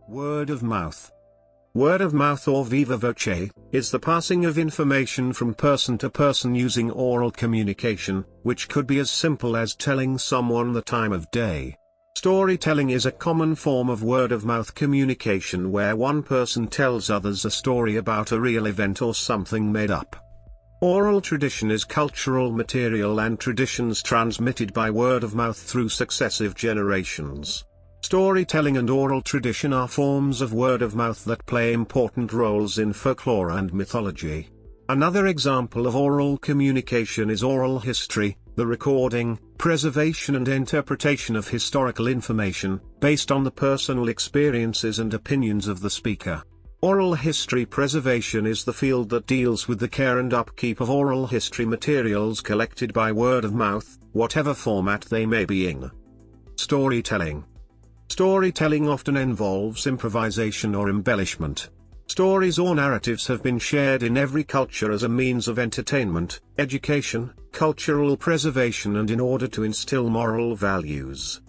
Word of mouth. Word of mouth, or viva voce, is the passing of information from person to person using oral communication, which could be as simple as telling someone the time of day. Storytelling is a common form of word of mouth communication where one person tells others a story about a real event or something made up. Oral tradition is cultural material and traditions transmitted by word of mouth through successive generations. Storytelling and oral tradition are forms of word of mouth that play important roles in folklore and mythology. Another example of oral communication is oral history, the recording, preservation and interpretation of historical information, based on the personal experiences and opinions of the speaker. Oral history preservation is the field that deals with the care and upkeep of oral history materials collected by word of mouth, whatever format they may be in. Storytelling. Storytelling often involves improvisation or embellishment. Stories or narratives have been shared in every culture as a means of entertainment, education, cultural preservation and in order to instill moral values.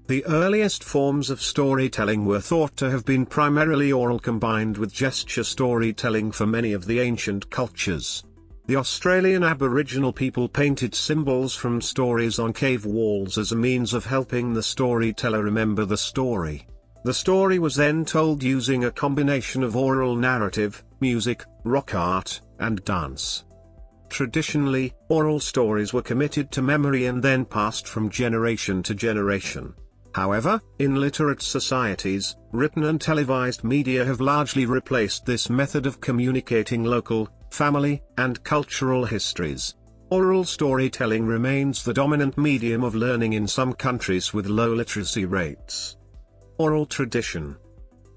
The earliest forms of storytelling were thought to have been primarily oral combined with gesture storytelling for many of the ancient cultures. The Australian Aboriginal people painted symbols from stories on cave walls as a means of helping the storyteller remember the story. The story was then told using a combination of oral narrative, music, rock art, and dance. Traditionally, oral stories were committed to memory and then passed from generation to generation. However, in literate societies, written and televised media have largely replaced this method of communicating local, family, and cultural histories. Oral storytelling remains the dominant medium of learning in some countries with low literacy rates. Oral tradition.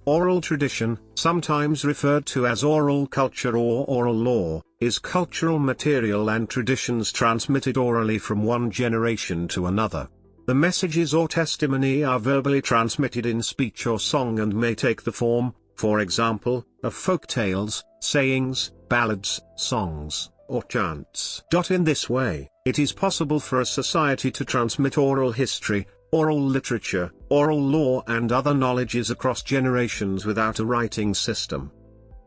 Oral tradition, sometimes referred to as oral culture or oral law, is cultural material and traditions transmitted orally from one generation to another. The messages or testimony are verbally transmitted in speech or song and may take the form, for example, of folk tales, sayings, ballads, songs, or chants. In this way, it is possible for a society to transmit oral history, oral literature, oral law and other knowledges across generations without a writing system.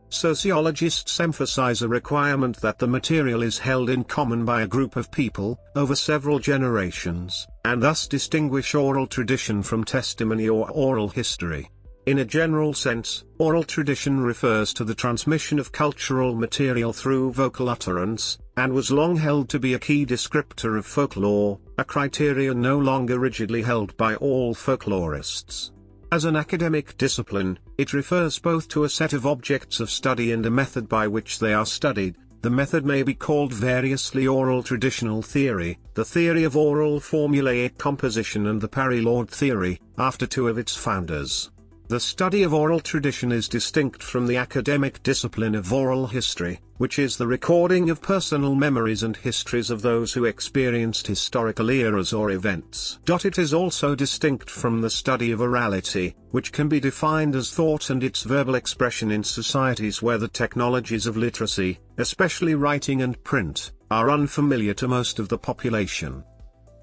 Sociologists emphasize a requirement that the material is held in common by a group of people, over several generations, and thus distinguish oral tradition from testimony or oral history. In a general sense, oral tradition refers to the transmission of cultural material through vocal utterance, and was long held to be a key descriptor of folklore, a criterion no longer rigidly held by all folklorists. As an academic discipline, it refers both to a set of objects of study and a method by which they are studied. The method may be called variously oral traditional theory, the theory of oral formulaic composition and the Parry-Lord theory, after two of its founders. The study of oral tradition is distinct from the academic discipline of oral history, which is the recording of personal memories and histories of those who experienced historical eras or events. It is also distinct from the study of orality, which can be defined as thought and its verbal expression in societies where the technologies of literacy, especially writing and print, are unfamiliar to most of the population.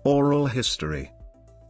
Oral history.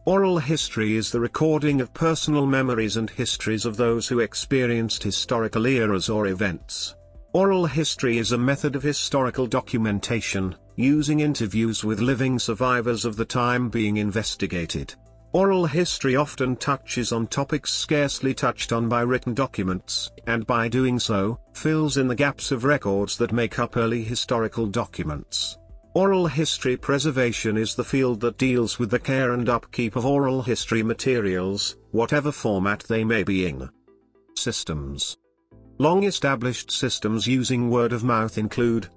Oral history is the recording of personal memories and histories of those who experienced historical eras or events. Oral history is a method of historical documentation, using interviews with living survivors of the time being investigated. Oral history often touches on topics scarcely touched on by written documents, and by doing so, fills in the gaps of records that make up early historical documents. Oral history preservation is the field that deals with the care and upkeep of oral history materials, whatever format they may be in. Systems. Long-established systems using word of mouth include